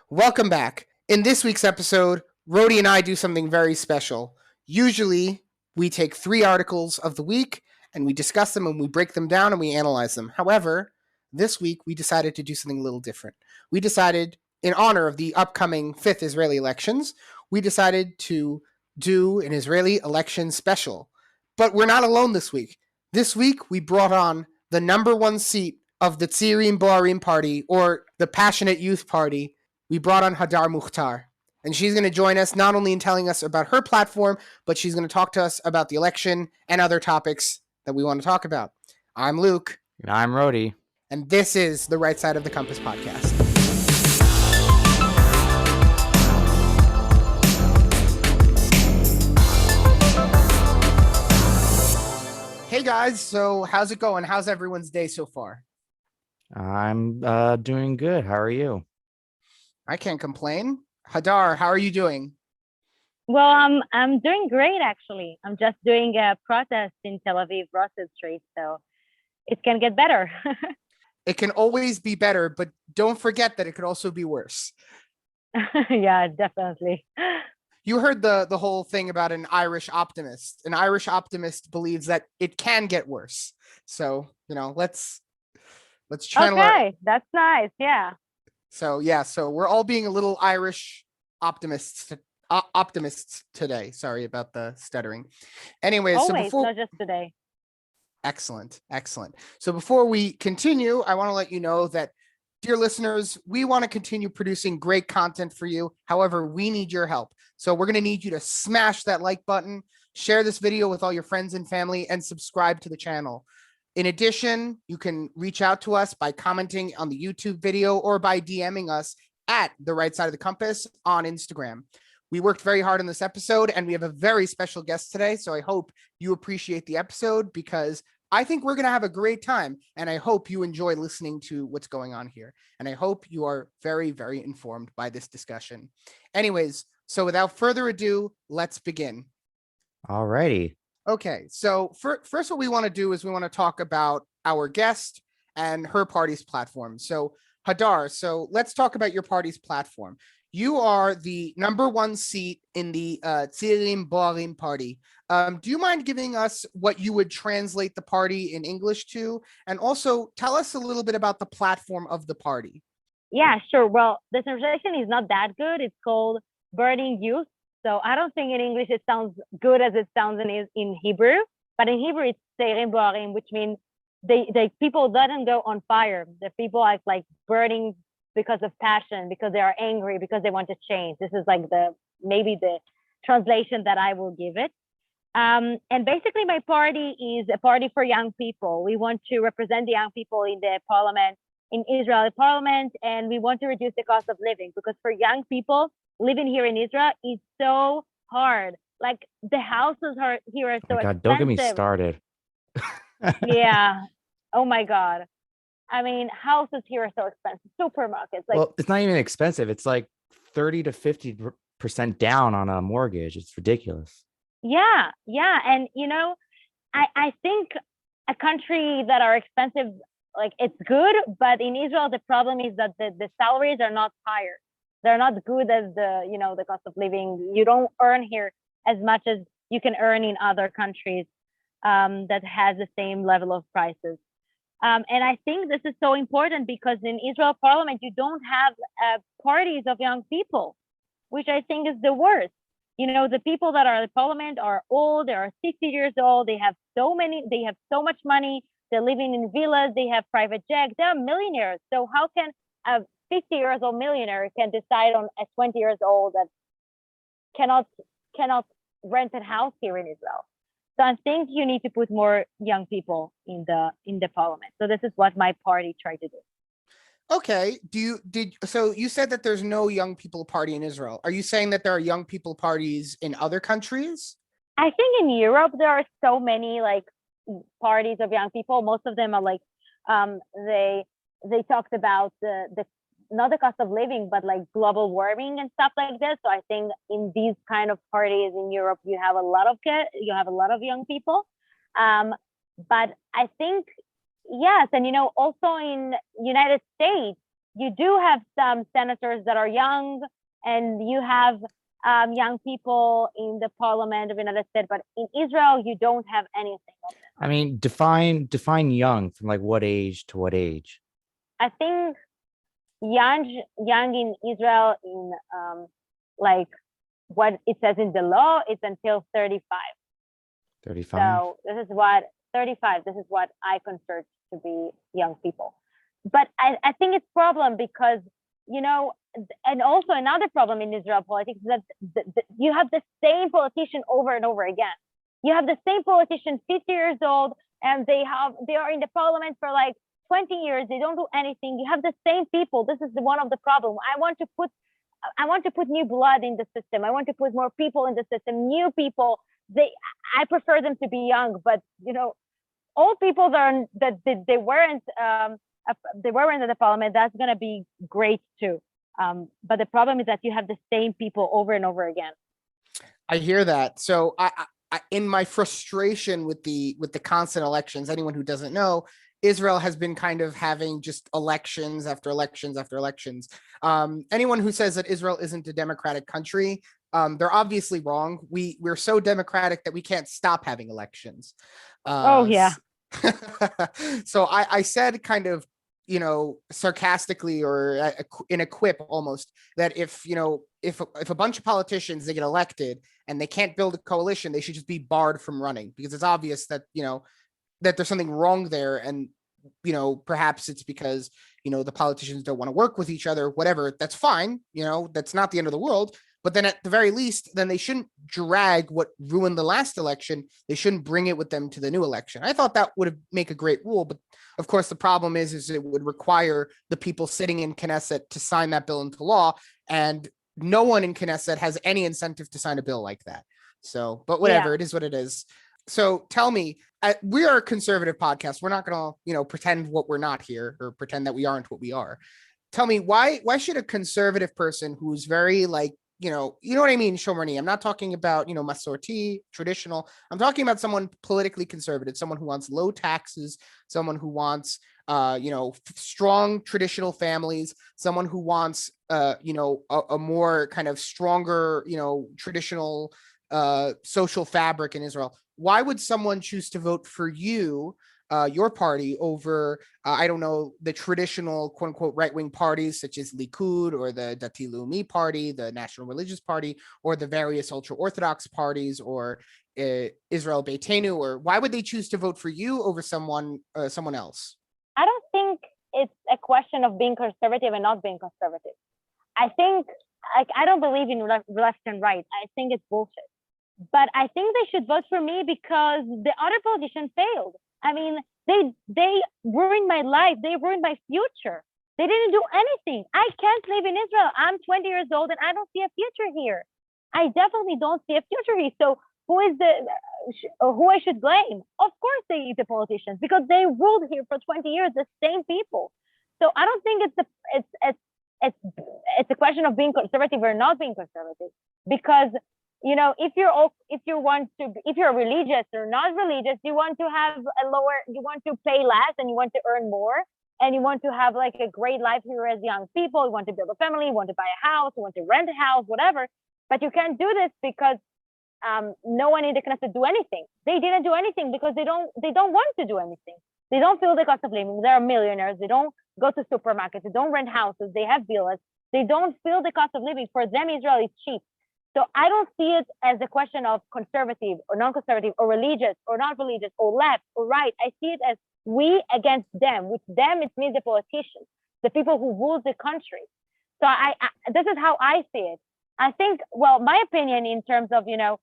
Welcome back. In this week's episode, Rhodey and I do something very special. Usually, we take 3 articles of the week and we discuss them and we break them down and we analyze them. However, this week we decided to do something a little different. We decided, in honor of the upcoming 5th Israeli elections, we decided to do an Israeli election special. But we're not alone this week. This week, we brought on the number 1 seat of the Tza'arim Ba'arim party, or the Passionate Youth Party. We brought on Hadar Muchtar. And she's going to join us not only in telling us about her platform, but she's going to talk to us about the election and other topics that we want to talk about. I'm Luke. And I'm Rhodey. And this is the Right Side of the Compass podcast. Hey guys, so how's it going? How's everyone's day so far? I'm doing good. How are you? I can't complain. Hadar, how are you doing? Well, I'm doing great, actually. I'm just doing a protest in Tel Aviv, Russell Street, so it can get better. It can always be better, but don't forget that it could also be worse. Yeah, definitely. You heard the whole thing about an Irish optimist. An Irish optimist believes that it can get worse. So, let's channel. Okay, that's nice. Yeah. So we're all being a little Irish optimists today. Sorry about the stuttering. Anyways, always, not just today. Excellent. So before we continue, I want to let you know that, dear listeners, we want to continue producing great content for you. However, we need your help. So we're going to need you to smash that like button, share this video with all your friends and family, and subscribe to the channel. In addition, you can reach out to us by commenting on the YouTube video or by DMing us at The Right Side of the Compass on Instagram. We worked very hard on this episode, and we have a very special guest today, so I hope you appreciate the episode because I think we're going to have a great time, and I hope you enjoy listening to what's going on here. And I hope you are very, very informed by this discussion. Anyways, so without further ado, let's begin. All righty. Okay, so first what we want to do is we want to talk about our guest and her party's platform. So Hadar, so let's talk about your party's platform. You are the number 1 seat in the Tza'arim Ba'arim party. Do you mind giving us what you would translate the party in English to? And also tell us a little bit about the platform of the party. Yeah, sure. Well, the translation is not that good. It's called Burning Youth. So I don't think in English it sounds good as it sounds in Hebrew, but in Hebrew it's Tza'arim Ba'arim, which means they people doesn't go on fire. The people are like burning because of passion, because they are angry, because they want to change. This is like maybe the translation that I will give it. And basically my party is a party for young people. We want to represent the young people in the parliament, in Israeli parliament, and we want to reduce the cost of living because for young people, living here in Israel is so hard. Like the houses here are so expensive. Don't get me started. Yeah. Oh my God. I mean, houses here are so expensive. Supermarkets. Well, it's not even expensive. It's like 30 to 50% down on a mortgage. It's ridiculous. Yeah. And I think a country that are expensive, like it's good, but in Israel the problem is that the salaries are not higher. They're not good as the cost of living. You don't earn here as much as you can earn in other countries that has the same level of prices. And I think this is so important because in Israel parliament, you don't have parties of young people, which I think is the worst. The people that are in the parliament are old. They are 60 years old. They have so much money. They're living in villas. They have private jets. They're millionaires. So how can a 50 years old millionaire can decide on a 20 years old that cannot rent a house here in Israel? So I think you need to put more young people in the parliament. So this is what my party tried to do. Okay. So you said that there's no young people party in Israel. Are you saying that there are young people parties in other countries? I think in Europe there are so many like parties of young people. Most of them are like they talked about the not the cost of living, but like global warming and stuff like this. So I think in these kind of parties in Europe, you have a lot of young people. But I think, yes. And, also in United States, you do have some senators that are young, and you have young people in the parliament of the United States, but in Israel, you don't have anything of it. I mean, define young from like what age to what age? I think young in Israel, in like what it says in the law, it's until 35. 35. So this is what 35. This is what I consider to be young people. But I think it's a problem because, you know, and also another problem in Israel politics is that you have the same politician over and over again. You have the same politician, 50 years old, and they are in the parliament for like 20 years. They don't do anything. You have the same people. This is one of the problems. I want to put new blood in the system. I want to put more people in the system, new people. I prefer them to be young, but you know, old people that they weren't in the parliament, that's going to be great too. But the problem is that you have the same people over and over again. I hear that. So I in my frustration with the constant elections, anyone who doesn't know, Israel has been kind of having just elections after elections after elections. Anyone who says that Israel isn't a democratic country, they're obviously wrong. We're so democratic that we can't stop having elections. Oh yeah. So I said kind of, you know, sarcastically or in a quip almost, that if a bunch of politicians, they get elected and they can't build a coalition, they should just be barred from running, because it's obvious that, you know, that there's something wrong there. And, you know, perhaps it's because, you know, the politicians don't want to work with each other, whatever. That's fine. You know, that's not the end of the world. But then at the very least, then they shouldn't drag what ruined the last election. They shouldn't bring it with them to the new election. I thought that would make a great rule. But of course, the problem is it would require the people sitting in Knesset to sign that bill into law. And no one in Knesset has any incentive to sign a bill like that. So, but whatever, It is what it is. So tell me, we are a conservative podcast. We're not going to, you know, pretend what we're not here, or pretend that we aren't what we are. Tell me, why should a conservative person who's very like, you know what I mean, Shomrani, I'm not talking about, you know, Masorti, traditional. I'm talking about someone politically conservative, someone who wants low taxes, someone who wants, you know, strong traditional families, someone who wants, you know, a more kind of stronger, you know, traditional social fabric in Israel. Why would someone choose to vote for you, your party, over, I don't know, the traditional quote unquote right-wing parties such as Likud or the Dati Leumi party, the National Religious Party, or the various ultra-Orthodox parties, or Israel Beitenu? Or why would they choose to vote for you over someone else? I don't think it's a question of being conservative and not being conservative. I think, like, I don't believe in left and right. I think it's bullshit. But I think they should vote for me because the other politicians failed. I mean, they ruined my life. They ruined my future. They didn't do anything. I can't live in Israel. I'm 20 years old and I don't see a future here. I definitely don't see a future here. So who I should blame? Of course the politicians, because they ruled here for 20 years, the same people. So I don't think it's a question of being conservative or not being conservative, because, you know, if you're religious or not religious, you want to pay less and you want to earn more, and you want to have like a great life here as young people. You want to build a family, you want to buy a house, you want to rent a house, whatever. But you can't do this because no one in the Knesset do anything. They didn't do anything because they don't want to do anything. They don't feel the cost of living. They are millionaires. They don't go to supermarkets. They don't rent houses. They have villas. They don't feel the cost of living. For them, Israel is cheap. So I don't see it as a question of conservative or non-conservative or religious or not religious or left or right. I see it as we against them. With them, it means the politicians, the people who rule the country. So this is how I see it. I think, well, my opinion in terms of, you know,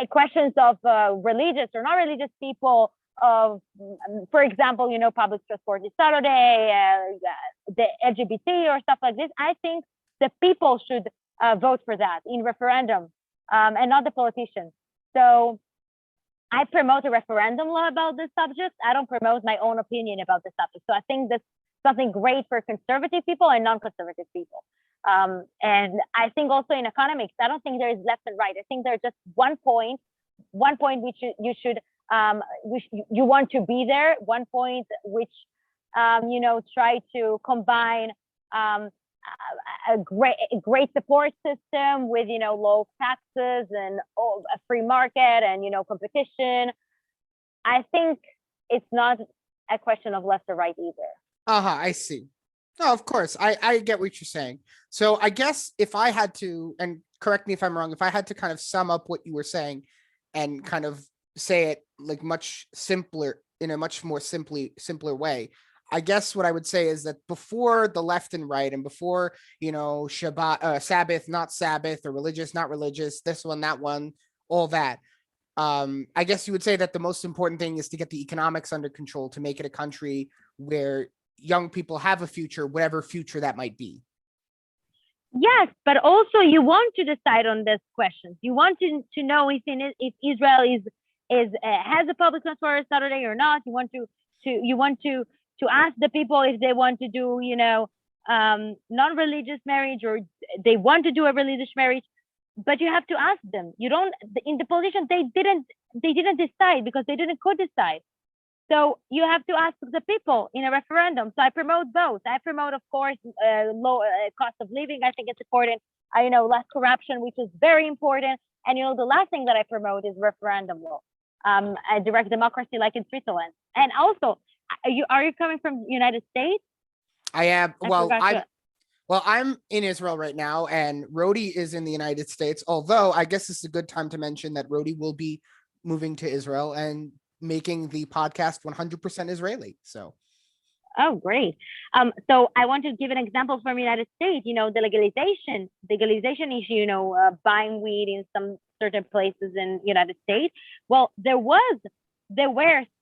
questions of religious or not religious people, of, for example, you know, public transport this Saturday, the LGBT or stuff like this, I think the people should vote for that in referendum, and not the politicians. So I promote a referendum law about this subject. I don't promote my own opinion about the subject. So I think that's something great for conservative people and non-conservative people. And I think also in economics, I don't think there is left and right. I think there's just one point which you want to be there, one point which try to combine a great support system with, low taxes and a free market and, competition. I think it's not a question of left or right either. I see. No, of course. I get what you're saying. So I guess if I had to, and correct me if I'm wrong, if I had to kind of sum up what you were saying and kind of say it like much simpler, in a much more simpler way, I guess what I would say is that before the left and right, and before, Shabbat, Sabbath, not Sabbath, or religious, not religious, this one, that one, all that. I guess you would say that the most important thing is to get the economics under control, to make it a country where young people have a future, whatever future that might be. Yes, but also you want to decide on these questions. You want to know if Israel has a public transport Saturday or not. You want to ask the people if they want to do, non-religious marriage, or they want to do a religious marriage. But you have to ask them. You don't, in the position, they didn't decide because they could decide. So you have to ask the people in a referendum. So I promote both. I promote, of course, low cost of living. I think it's important. Less corruption, which is very important. And, the last thing that I promote is referendum law, a direct democracy like in Switzerland. And also, are you coming from the United States? I am. I'm in Israel right now, and Rodi is in the United States. Although I guess it's a good time to mention that Rodi will be moving to Israel and making the podcast 100% Israeli. So. Oh, great. So I want to give an example from the United States, the legalization issue, buying weed in some certain places in the United States. Well, there were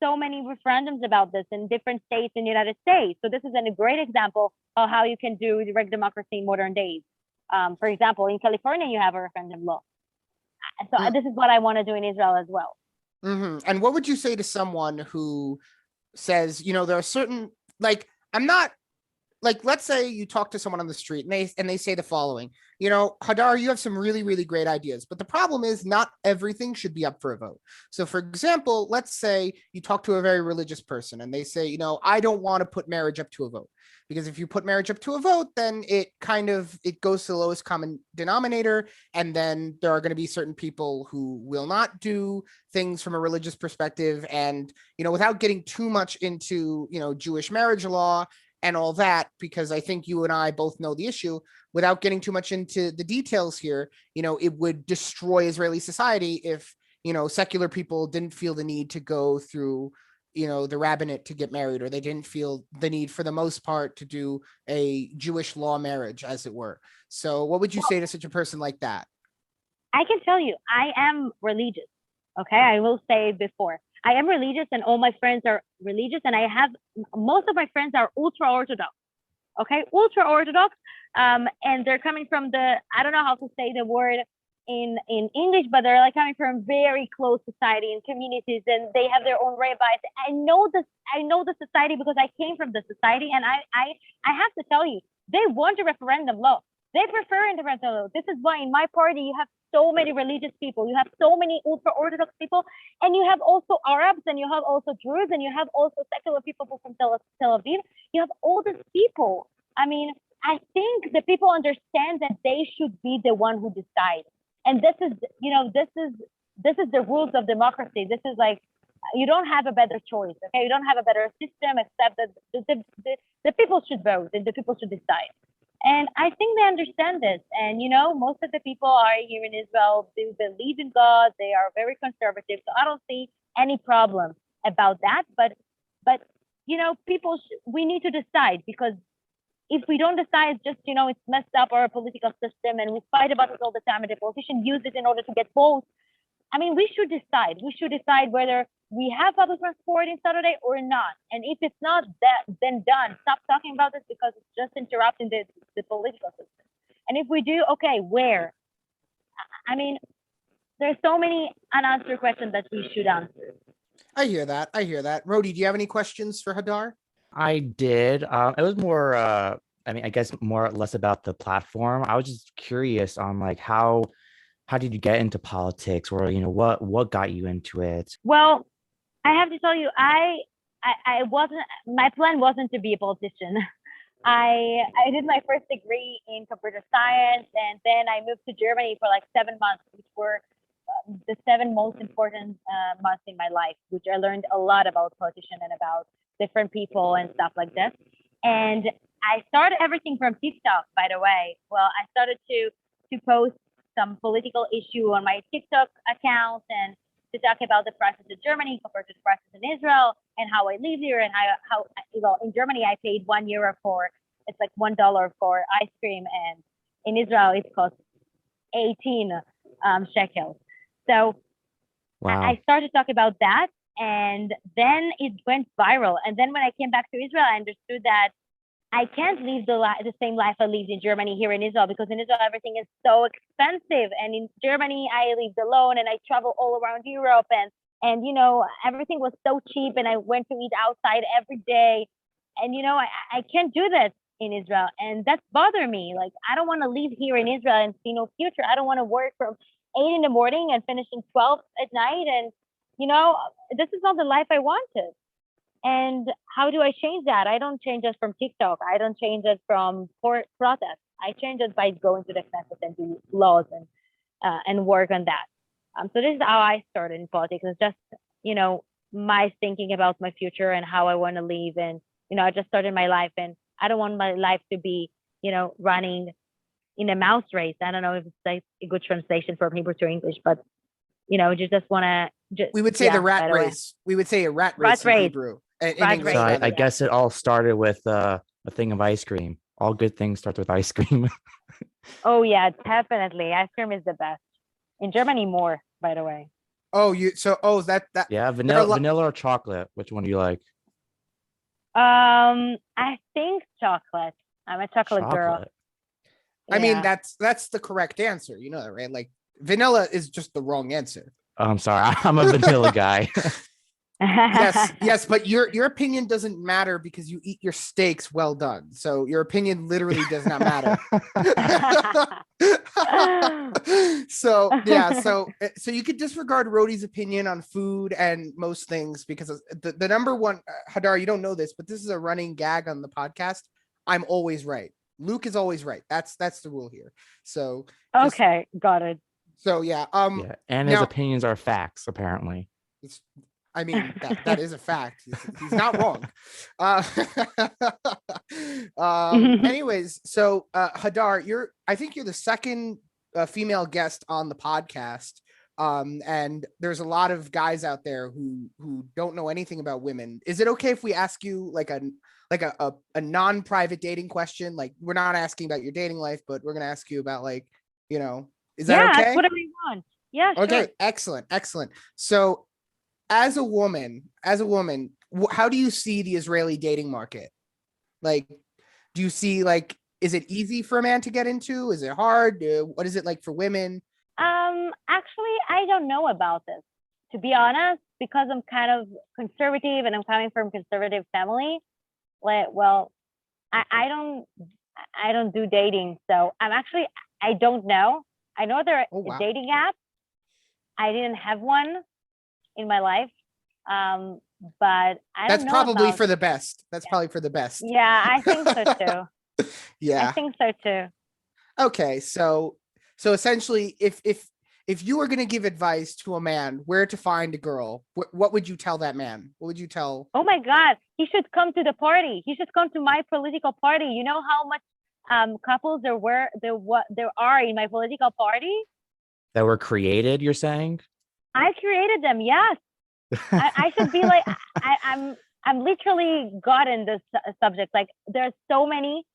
so many referendums about this in different states in the United States. So this is a great example of how you can do direct democracy in modern days. For example, in California, you have a referendum law. So this is what I want to do in Israel as well. Mm-hmm. And what would you say to someone who says, there are certain, I'm not, let's say you talk to someone on the street and they say the following, Hadar, you have some really, really great ideas, but the problem is not everything should be up for a vote. So for example, let's say you talk to a very religious person and they say, I don't want to put marriage up to a vote, because if you put marriage up to a vote, then it goes to the lowest common denominator. And then there are going to be certain people who will not do things from a religious perspective. And, without getting too much into, Jewish marriage law and all that, because I think you and I both know the issue, without getting too much into the details here, it would destroy Israeli society if, secular people didn't feel the need to go through, the rabbinate to get married, or they didn't feel the need for the most part to do a Jewish law marriage, as it were. So what would you say to such a person like that? I can tell you, I am religious. Okay. I will say it before. I am religious and all my friends are religious, and most of my friends are ultra Orthodox. Okay. Ultra Orthodox. And they're coming from I don't know how to say the word in English, but they're coming from very close society and communities, and they have their own rabbis. I know the society because I came from the society, and I have to tell you, they want a referendum law. They prefer a referendum law. This is why in my party you have so many religious people, you have so many ultra Orthodox people, and you have also Arabs, and you have also Druze, and you have also secular people from Tel Aviv. You have all these people. I mean, I think the people understand that they should be the one who decide. And this is the rules of democracy. This is you don't have a better choice, okay? You don't have a better system except that the people should vote and the people should decide. And I think they understand this. And, most of the people are here in Israel, they believe in God, they are very conservative. So I don't see any problem about that. But we need to decide, because if we don't decide, just, it's messed up our political system, and we fight about it all the time, and the politicians use it in order to get votes. I mean, we should decide. We should decide whether we have public transport in Saturday or not. And if it's not that, then done. Stop talking about this, because it's just interrupting the political system. And if we do, okay, where? I mean, there's so many unanswered questions that we should answer. I hear that. Rodi, do you have any questions for Hadar? I did. It was more, I guess more or less about the platform. I was just curious on how did you get into politics, or, what got you into it? Well, I have to tell you, I I wasn't, my plan wasn't to be a politician. I did my first degree in computer science, and then I moved to Germany for like 7 months, which were the 7 most important months in my life, which I learned a lot about politicians and about different people and stuff like this. And I started everything from TikTok, by the way. Well, I started to post some political issue on my TikTok account and to talk about the prices in Germany compared to the prices in Israel and how I live here and how well, in Germany I paid €1 for, it's like $1 for ice cream, and in Israel it costs 18 shekels. So Wow. I started to talk about that, and then it went viral. And then when I came back to Israel, I understood that I can't live the same life I lived in Germany here in Israel, because in Israel everything is so expensive, and in Germany I lived alone and I travel all around Europe, and you know, everything was so cheap, and I went to eat outside every day, and you know, I can't do that in Israel, and that's bothering me. Like, I don't want to live here in Israel and see no future. I don't want to work from 8 in the morning and finishing 12 at night, and you know, this is not the life I wanted. And how do I change that? I don't change it from TikTok. I don't change it from protest. I change it by going to the Knesset and do laws and work on that. So this is how I started in politics. It's just, you know, my thinking about my future and how I want to live. And, you know, I just started my life, and I don't want my life to be, you know, running in a mouse race. I don't know if it's like a good translation from Hebrew to English, but, you know, you just want to. We would say the rat race. We would say a rat race in Hebrew. In English, so I guess it all started with a thing of ice cream. All good things start with ice cream. Oh yeah, definitely. Ice cream is the best. In Germany more, by the way. Oh, that yeah, vanilla or chocolate? Which one do you like? I think chocolate. I'm a chocolate girl. I mean, that's the correct answer. You know that, right? Like, vanilla is just the wrong answer. I'm sorry, I'm a vanilla guy. yes, but your opinion doesn't matter because you eat your steaks well done. So your opinion literally does not matter. So you could disregard Rodi's opinion on food and most things, because the number one, Hadar, you don't know this, but this is a running gag on the podcast. I'm always right. Luke is always right. That's the rule here. So okay, got it. So yeah, and his opinions are facts, apparently. I mean, that is a fact. He's not wrong. Anyways, so Hadar, I think you're the second female guest on the podcast. And there's a lot of guys out there who don't know anything about women. Is it okay if we ask you like a non-private dating question? Like, we're not asking about your dating life, but we're gonna ask you about, like, you know, is that okay? Yeah, whatever you want. Yeah, sure. Okay, excellent. So as a woman, how do you see the Israeli dating market? Like, do you see, like, is it easy for a man to get into? Is it hard? What is it like for women? Actually, I don't know about this, to be honest, because I'm kind of conservative and I'm coming from a conservative family. Well, I don't do dating, so I don't know. I know there are dating apps. I didn't have one in my life, but that's probably for the best. That's probably for the best. Yeah, I think so too. Yeah, I think so too. Okay, so essentially, if you were going to give advice to a man where to find a girl, what would you tell that man? What would you tell? Oh my God, he should come to the party. He should come to my political party. You know how much couples there are in my political party that were created, you're saying? I created them. Yes. I should be like, I'm literally God in this subject. Like, there's so many,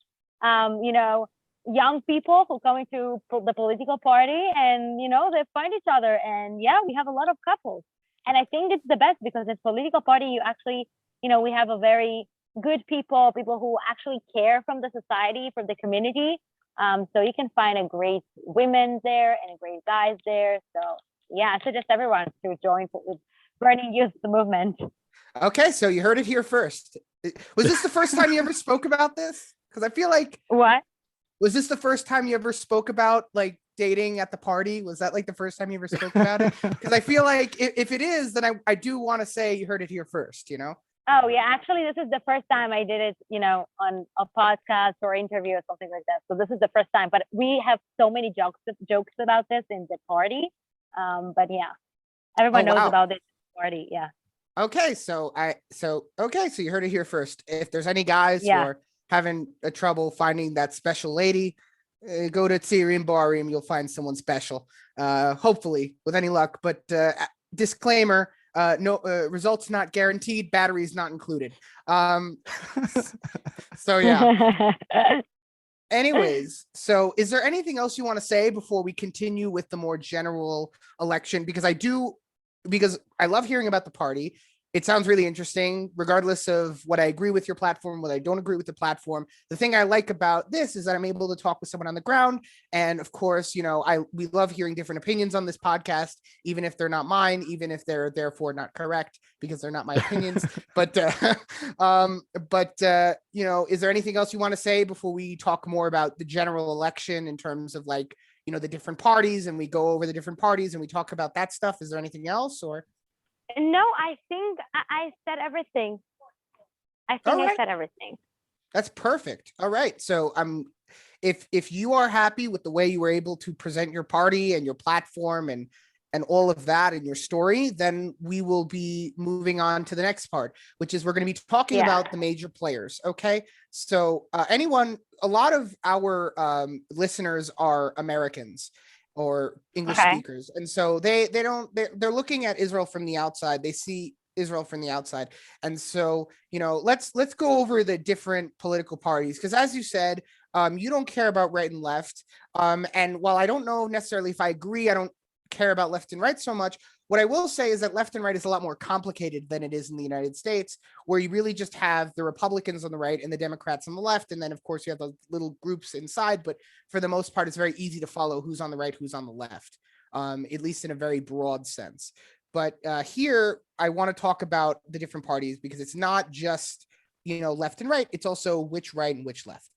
you know, young people who come into the political party, and, you know, they find each other, and yeah, we have a lot of couples. And I think it's the best, because in political party, you actually, you know, we have a very good people who actually care from the society, from the community. So you can find a great women there and a great guys there. So yeah, I suggest everyone to join with Burning Youth movement. Okay, so you heard it here first. Was this the first time you ever spoke about this? Because I feel like was this the first time you ever spoke about, like, dating at the party? Was that like the first time you ever spoke about it? Because I feel like if it is, then I do want to say you heard it here first, you know? Oh yeah, actually, this is the first time I did it, on a podcast or interview or something like that. So this is the first time, but we have so many jokes about this in the party. But yeah, everyone knows wow. about this party. Yeah. Okay, so you heard it here first. If there's any guys who are having a trouble finding that special lady, go to Tsiri Bourim. You'll find someone special. Hopefully, with any luck. But disclaimer: no results not guaranteed. Batteries not included. So yeah. Anyways, so is there anything else you want to say before we continue with the more general election? Because I love hearing about the party. It sounds really interesting, regardless of what I agree with your platform, what I don't agree with the platform. The thing I like about this is that I'm able to talk with someone on the ground. And of course, we love hearing different opinions on this podcast, even if they're not mine, even if they're therefore not correct, because they're not my opinions. But is there anything else you want to say before we talk more about the general election in terms of the different parties, and we go over the different parties and we talk about that stuff? Is there anything else, or? No, I think I said everything. I said everything. That's perfect. All right. So if you are happy with the way you were able to present your party and your platform and all of that in your story, then we will be moving on to the next part, which is we're going to be talking about the major players. Okay. So a lot of our listeners are Americans or English speakers. And so they're looking at Israel from the outside. They see Israel from the outside. And so, let's go over the different political parties. Because as you said, you don't care about right and left. And while I don't know necessarily if I agree, I don't care about left and right so much. What I will say is that left and right is a lot more complicated than it is in the United States, where you really just have the Republicans on the right and the Democrats on the left. And then, of course, you have those little groups inside. But for the most part, it's very easy to follow who's on the right, who's on the left, at least in a very broad sense. But here, I want to talk about the different parties because it's not just, left and right. It's also which right and which left.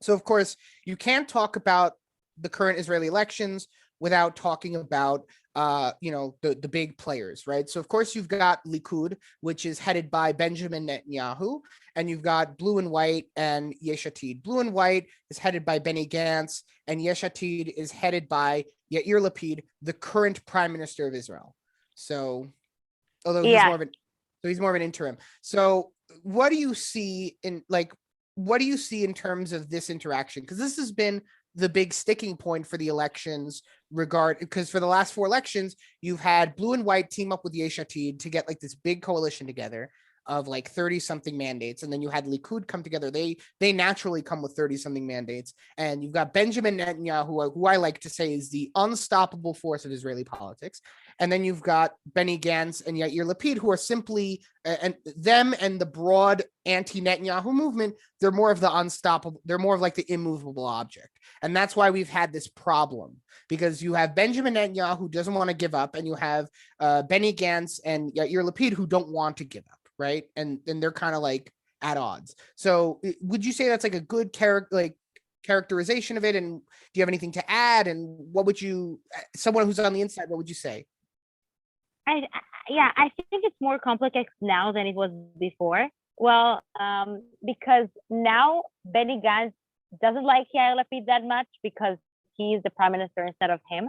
So, of course, you can't talk about the current Israeli elections without talking about, the big players, right? So, of course, you've got Likud, which is headed by Benjamin Netanyahu, and you've got Blue and White and Yesh Atid. Blue and White is headed by Benny Gantz, and Yesh Atid is headed by Yair Lapid, the current prime minister of Israel. So, although he's more of an interim. So, what do you see in terms of this interaction? Because this has been the big sticking point for the elections because for the last 4 elections, you've had Blue and White team up with Yesh Atid to get this big coalition together of 30 something mandates. And then you had Likud come together. They naturally come with 30 something mandates. And you've got Benjamin Netanyahu, who I like to say is the unstoppable force of Israeli politics. And then you've got Benny Gantz and Yair Lapid, who are simply, and them and the broad anti-Netanyahu movement, they're more of the unstoppable, they're more of the immovable object. And that's why we've had this problem, because you have Benjamin Netanyahu who doesn't want to give up, and you have Benny Gantz and Yair Lapid who don't want to give up, right? And they're kind of at odds. So would you say that's a good characterization of it? And do you have anything to add? And what would you, someone who's on the inside, what would you say? I think it's more complex now than it was before. Well, because now Benny Gantz doesn't like Yair Lapid that much because he's the prime minister instead of him.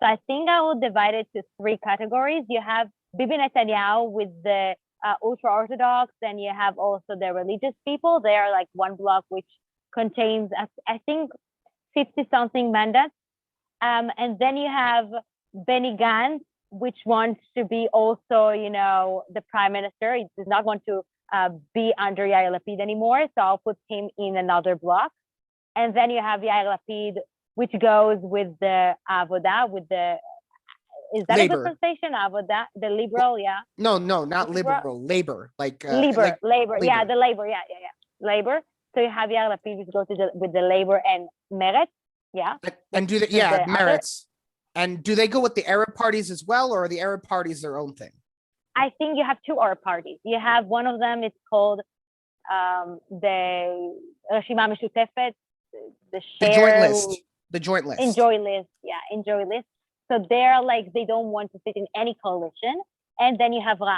So I think I will divide it to 3 categories. You have Bibi Netanyahu with the ultra-Orthodox, and you have also the religious people. They are one block which contains, I think, 50-something mandates. And then you have Benny Gantz, which wants to be also, the prime minister. He does not want to be under Yair Lapid anymore. So I'll put him in another block. And then you have Yair Lapid, which goes with the Avoda, with the, is that Labor. A good pronunciation? Avoda, the liberal, yeah. No, not liberal, labor. Labor. Yeah, the labor, yeah. Labor. So you have Yair Lapid, which goes with the labor and Meretz, yeah. And do they, Meretz. And do they go with the Arab parties as well, or are the Arab parties their own thing? I think you have 2 Arab parties. You have one of them, it's called the Reshima Meshutefet, the joint list. Enjoy list. So they're they don't want to sit in any coalition. And then you have Ram.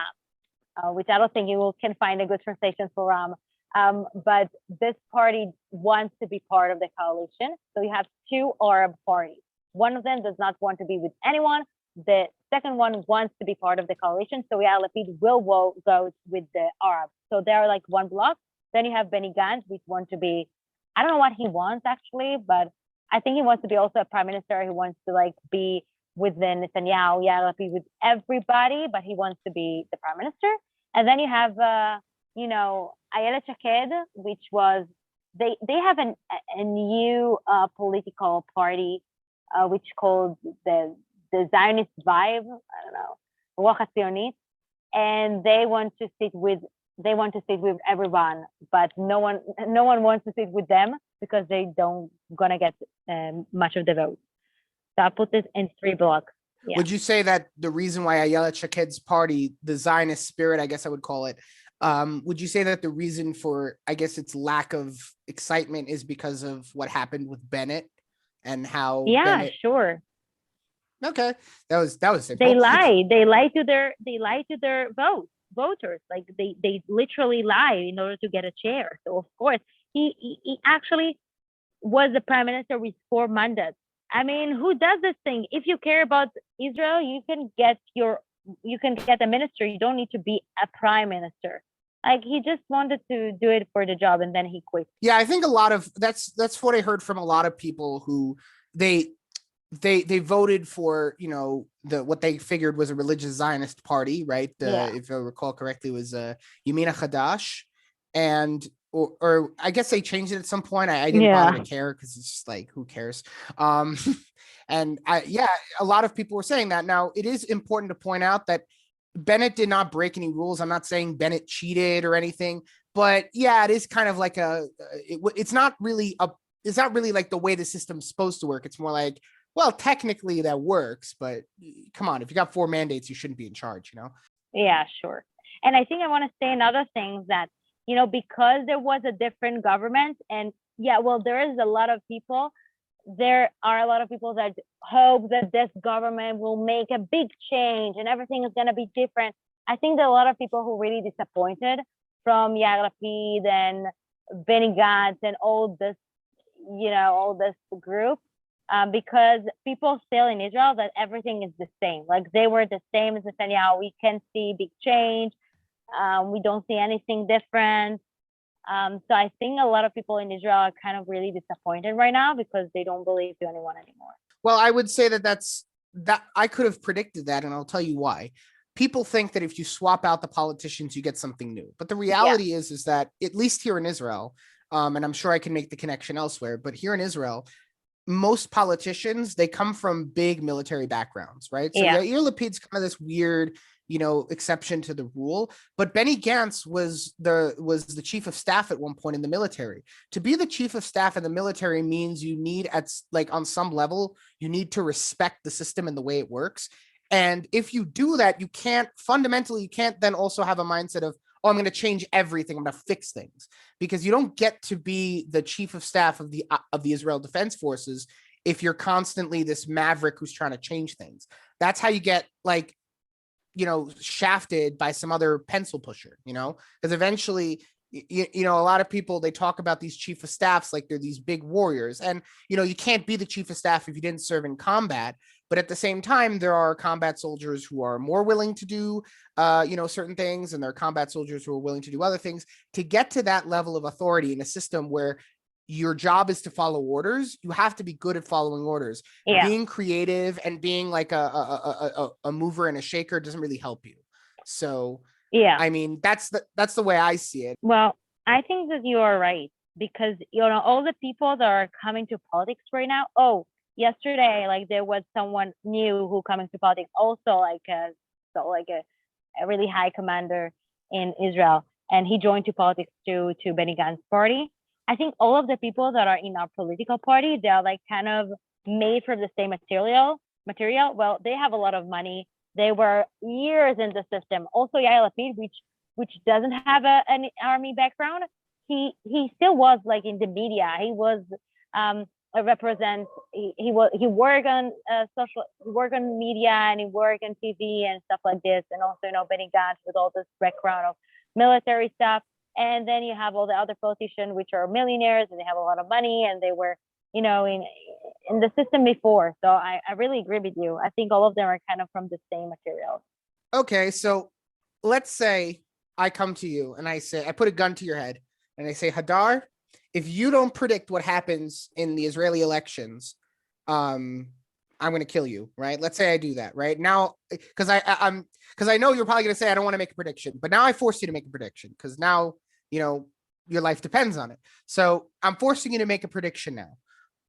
which I don't think you can find a good translation for Ram. But this party wants to be part of the coalition. So you have two Arab parties. One of them does not want to be with anyone. The second one wants to be part of the coalition. So Yair Lapid will go with the Arabs. So they're like one block. Then you have Benny Gantz, which wants to be, I don't know what he wants actually, but I think he wants to be also a prime minister. He wants to like be with the Netanyahu, Yair Lapid, with everybody, but he wants to be the prime minister. And then you have, Ayelet Shaked, which was, they have a new political party, which called the Zionist Vibe, I don't know, Ruach HaTzionit, and they want to sit with everyone, but no one wants to sit with them because they don't gonna get much of the vote. So I put this in 3 blocks. Yeah. Would you say that the reason why Ayelet Shaked's party, the Zionist spirit, I guess I would call it, would you say that the reason for, I guess, its lack of excitement is because of what happened with Bennett and how? Yeah, Bennett... sure. Okay, that was simple. They lie to their voters. Like they literally lie in order to get a chair. So of course he actually was the prime minister with 4 mandates. I mean, who does this thing? If you care about Israel, you can get a minister. You don't need to be a prime minister. Like he just wanted to do it for the job and then he quit. Yeah, I think a lot of that's what I heard from a lot of people who they voted for, what they figured was a religious Zionist party, right? If I recall correctly, was Yamina Hadash, and or I guess they changed it at some point. I didn't bother to care because it's just like, who cares? And a lot of people were saying that. Now, it is important to point out that Bennett did not break any rules. I'm not saying Bennett cheated or anything, but yeah, it is kind of like it's not really like the way the system's supposed to work. It's more like, well, technically that works, but come on, if you got 4 mandates, you shouldn't be in charge, Yeah, sure. And I think I want to say another thing that, because there was a different government and there are a lot of people that hope that this government will make a big change and everything is going to be different. I think there are a lot of people who are really disappointed from Yair Lapid and Benny Gantz and all this group. Because people feel in Israel that everything is the same. Like they were the same as Netanyahu. We can't see big change. We don't see anything different. So I think a lot of people in Israel are kind of really disappointed right now because they don't believe to anyone anymore. Well, I would say that I could have predicted that, and I'll tell you why. People think that if you swap out the politicians, you get something new. But the reality is that, at least here in Israel, and I'm sure I can make the connection elsewhere, but here in Israel, most politicians, they come from big military backgrounds, right? So Yair Lapid's kind of this weird, exception to the rule. But Benny Gantz was the chief of staff at one point in the military. To be the chief of staff in the military means you need, on some level, you need to respect the system and the way it works. And if you do that, you can't then also have a mindset of, oh, I'm going to change everything, I'm going to fix things, because you don't get to be the chief of staff of the Israel Defense Forces if you're constantly this maverick who's trying to change things. That's how you get shafted by some other pencil pusher, because eventually, a lot of people, they talk about these chief of staffs like they're these big warriors, and you can't be the chief of staff if you didn't serve in combat. But at the same time, there are combat soldiers who are more willing to do, certain things, and there are combat soldiers who are willing to do other things. To get to that level of authority in a system where your job is to follow orders, you have to be good at following orders. Yeah. Being creative and being like a mover and a shaker doesn't really help you. So, I mean, that's the way I see it. Well, I think that you are right, because all the people that are coming to politics right now. Yesterday, there was someone new who coming to politics, also a really high commander in Israel, and he joined to politics to Benny Gantz's party. I think all of the people that are in our political party, they are kind of made from the same material. Well, they have a lot of money. They were years in the system. Also, Yair Lapid, which doesn't have an army background, he still was in the media. He was represents. He worked on he worked on media, and he worked on TV and stuff like this, and also Benny Gantz with all this background of military stuff. And then you have all the other politicians, which are millionaires, and they have a lot of money, and they were, in the system before. So I really agree with you. I think all of them are kind of from the same material. Okay, so let's say I come to you and I say, I put a gun to your head and I say, Hadar, if you don't predict what happens in the Israeli elections, I'm going to kill you, right? Let's say I do that, right? Now, because I know you're probably going to say I don't want to make a prediction, but now I force you to make a prediction because now, your life depends on it. So I'm forcing you to make a prediction now.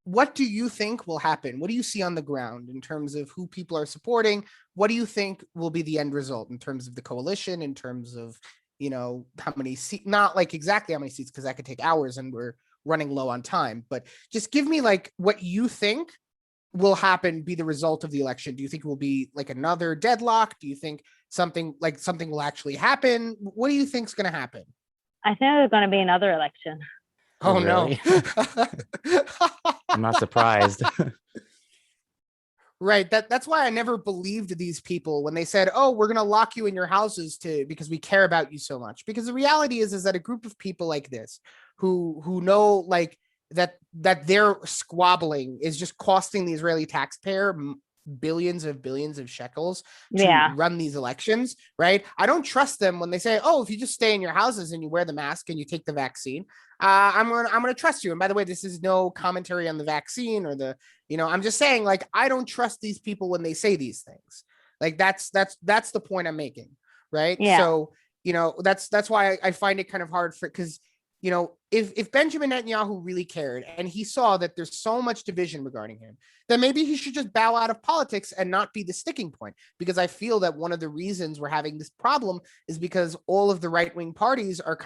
What do you think will happen? What do you see on the ground in terms of who people are supporting? What do you think will be the end result in terms of the coalition, in terms of, how many seats, not like exactly how many seats, because that could take hours and we're running low on time, but just give me like what you think will happen, be the result of the election. Do you think it will be like another deadlock? Do you think something will actually happen? What do you think is going to happen? I think there's going to be another election. Oh, Really? No. I'm not surprised. Right. That's why I never believed these people when they said, oh, we're going to lock you in your houses because we care about you so much. Because the reality is that a group of people like this who know like that their squabbling is just costing the Israeli taxpayer billions of shekels to run these elections, right? I don't trust them when they say, oh, if you just stay in your houses and you wear the mask and you take the vaccine, I'm gonna trust you. And by the way, this is no commentary on the vaccine or I'm just saying, like, I don't trust these people when they say these things. Like that's the point I'm making, right? Yeah. So that's why I find it kind of hard because if Benjamin Netanyahu really cared and he saw that there's so much division regarding him, then maybe he should just bow out of politics and not be the sticking point. Because I feel that one of the reasons we're having this problem is because all of the right-wing parties are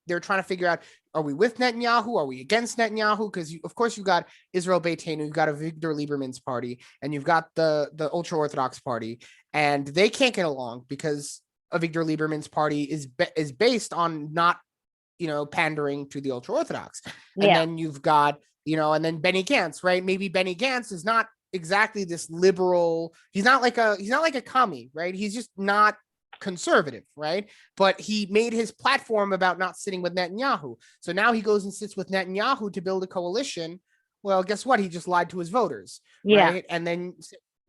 they're trying to figure out, are we with Netanyahu? Are we against Netanyahu? Because of course you've got Israel Beitenu, you've got Avigdor Lieberman's party, and you've got the ultra-Orthodox party, and they can't get along because Avigdor Lieberman's party is based on not pandering to the ultra-Orthodox. And then you've got, and then Benny Gantz, right? Maybe Benny Gantz is not exactly this liberal. He's not like a commie, right? He's just not conservative, right? But he made his platform about not sitting with Netanyahu. So now he goes and sits with Netanyahu to build a coalition. Well, guess what? He just lied to his voters, right? And then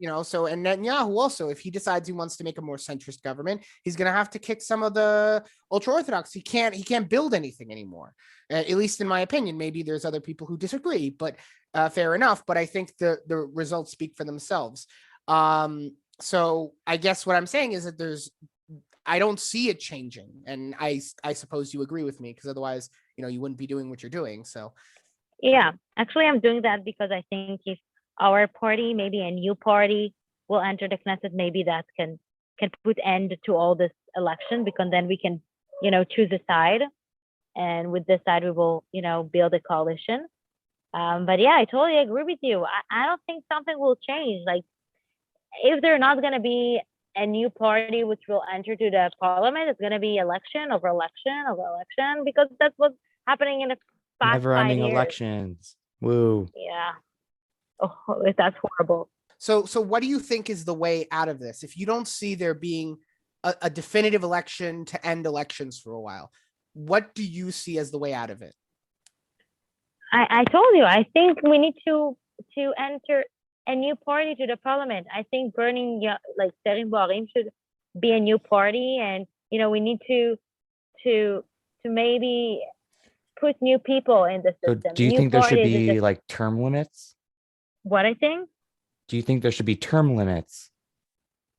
and Netanyahu also, if he decides he wants to make a more centrist government, he's going to have to kick some of the ultra-Orthodox. He can't build anything anymore, at least in my opinion. Maybe there's other people who disagree, but fair enough. But I think the results speak for themselves. So I guess what I'm saying is that I don't see it changing. And I suppose you agree with me, because otherwise, you wouldn't be doing what you're doing. So. Yeah, actually, I'm doing that because I think if our party, maybe a new party, will enter the Knesset, maybe that can put end to all this election, because then we can, choose a side, and with this side we will, build a coalition. But yeah, I totally agree with you. I don't think something will change. Like, if there's not going to be a new party which will enter to the parliament, it's going to be election over election over election, because that's what's happening in the past Never-ending 5 years. Elections. Woo. Yeah. Oh, that's horrible. So what do you think is the way out of this? If you don't see there being a definitive election to end elections for a while, what do you see as the way out of it? I told you, I think we need to enter a new party to the parliament. I think burning like Tsairim Bouharim should be a new party, and we need to maybe put new people in the system. So do you think there should be like term limits? What I think? Do you think there should be term limits?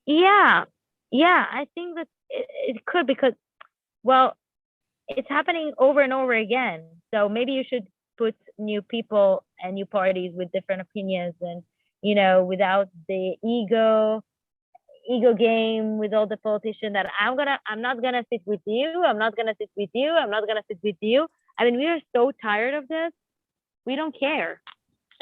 Yeah, I think that it could, because, well, it's happening over and over again. So maybe you should put new people and new parties with different opinions, and without the ego game with all the politicians that I'm not gonna sit with you. I'm not gonna sit with you. I'm not gonna sit with you. I mean, we are so tired of this. We don't care,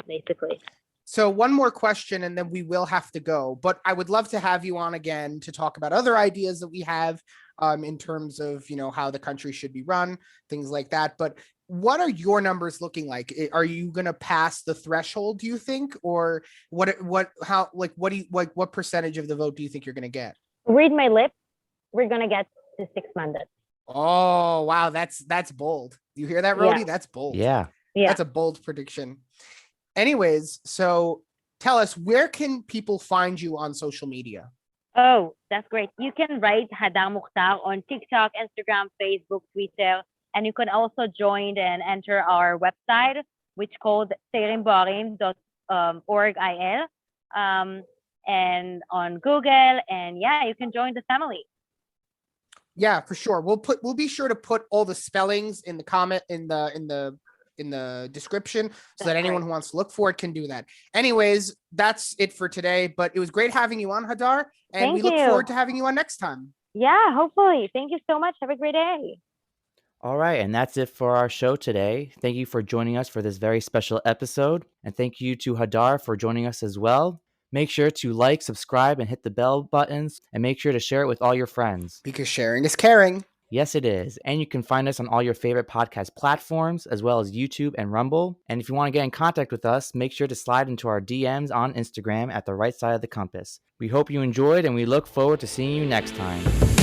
basically. So one more question, and then we will have to go. But I would love to have you on again to talk about other ideas that we have in terms of, how the country should be run, things like that. But what are your numbers looking like? Are you going to pass the threshold, do you think? Or what percentage of the vote do you think you're going to get? Read my lips. We're going to get to 6 mandates. Oh, wow. That's bold. You hear that, Rodi? Yeah. That's bold. Yeah. That's a bold prediction. Anyways, so tell us, where can people find you on social media? Oh, that's great. You can write Hadar Muchtar on TikTok, Instagram, Facebook, Twitter, and you can also join and enter our website, which called צעירים בוערים.org and on Google, and yeah, you can join the family. Yeah, for sure. We'll be sure to put all the spellings in the comment in the description so that anyone who wants to look for it can do that. Anyways, that's it for today, but it was great having you on, Hadar, and we look forward to having you on next time. Yeah, hopefully. Thank you so much. Have a great day. All right, and that's it for our show today. Thank you for joining us for this very special episode, and thank you to Hadar for joining us as well. Make sure to like, subscribe, and hit the bell buttons, and make sure to share it with all your friends. Because sharing is caring. Yes, it is. And you can find us on all your favorite podcast platforms, as well as YouTube and Rumble. And if you want to get in contact with us, make sure to slide into our DMs on Instagram at the right side of the compass. We hope you enjoyed, and we look forward to seeing you next time.